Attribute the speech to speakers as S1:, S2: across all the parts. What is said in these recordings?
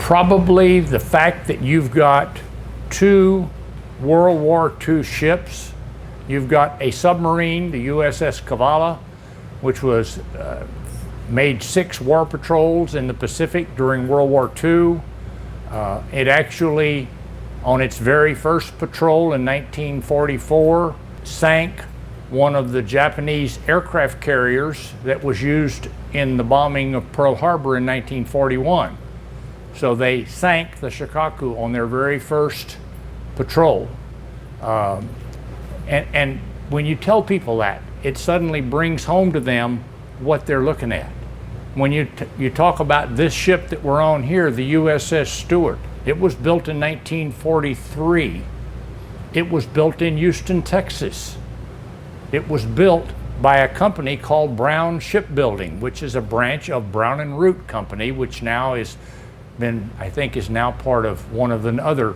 S1: Probably the fact that you've got two World War II ships. You've got a submarine, the USS Cavalla, which was made 6 war patrols in the Pacific during World War II. It actually, on its very first patrol in 1944, sank one of the Japanese aircraft carriers that was used in the bombing of Pearl Harbor in 1941. So they sank the Shikaku on their very first patrol. And when you tell people that, it suddenly brings home to them what they're looking at. When you talk about this ship that we're on here, the USS Stewart, it was built in 1943. It was built in Houston, Texas. It was built by a company called Brown Shipbuilding, which is a branch of Brown and Root Company, which now is now part of one of the other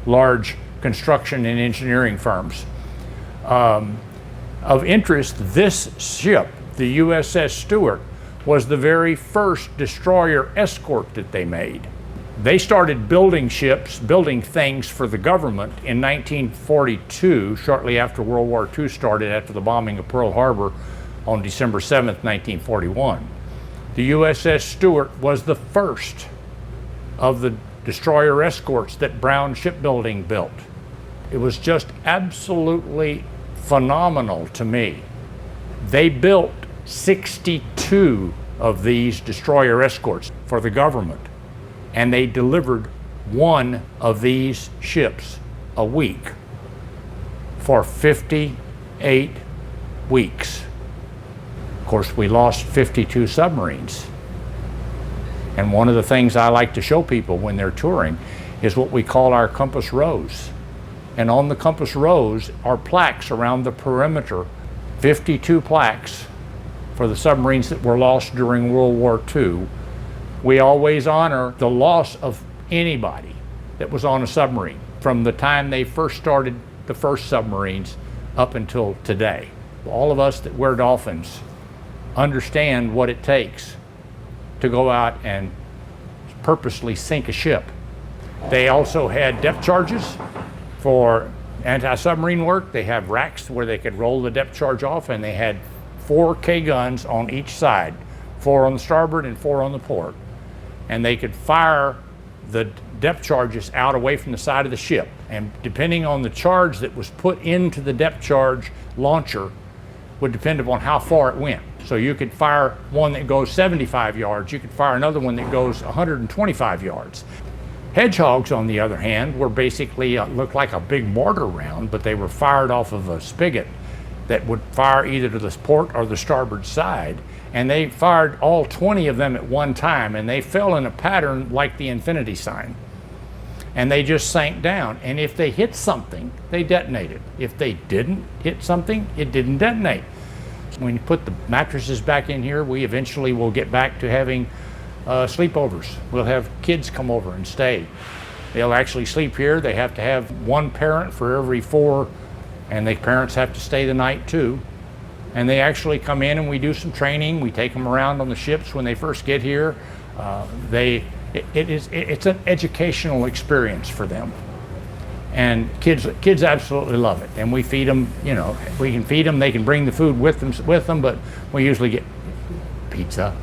S1: large construction and engineering firms. Of interest, this ship, the USS Stewart, was the very first destroyer escort that they made. They started building ships, building things for the government in 1942, shortly after World War II started, after the bombing of Pearl Harbor on December 7th, 1941. The USS Stewart was the first of the destroyer escorts that Brown Shipbuilding built. It was just absolutely phenomenal to me. They built 62 of these destroyer escorts for the government, and they delivered 1 of these ships a week for 58 weeks. Of course, we lost 52 submarines. And one of the things I like to show people when they're touring is what we call our compass rose. And on the compass rose are plaques around the perimeter, 52 plaques for the submarines that were lost during World War II. We always honor the loss of anybody that was on a submarine from the time they first started the first submarines up until today. All of us that wear dolphins understand what it takes to go out and purposely sink a ship. They also had depth charges for anti-submarine work. They have racks where they could roll the depth charge off, and they had 4 K guns on each side, 4 on the starboard and 4 on the port. And they could fire the depth charges out away from the side of the ship. And depending on the charge that was put into the depth charge launcher would depend upon how far it went. So you could fire one that goes 75 yards, you could fire another one that goes 125 yards. Hedgehogs, on the other hand, were basically looked like a big mortar round, but they were fired off of a spigot that would fire either to the port or the starboard side. And they fired all 20 of them at one time, and they fell in a pattern like the infinity sign. And they just sank down. And if they hit something, they detonated. If they didn't hit something, it didn't detonate. When you put the mattresses back in here, we eventually will get back to having sleepovers. We'll have kids come over and stay. They'll actually sleep here. They have to have 1 parent for every 4, and the parents have to stay the night too. And they actually come in and we do some training. We take them around on the ships when they first get here. It's an educational experience for them. And kids absolutely love it. And we feed them, we can feed them, they can bring the food with them, but we usually get pizza.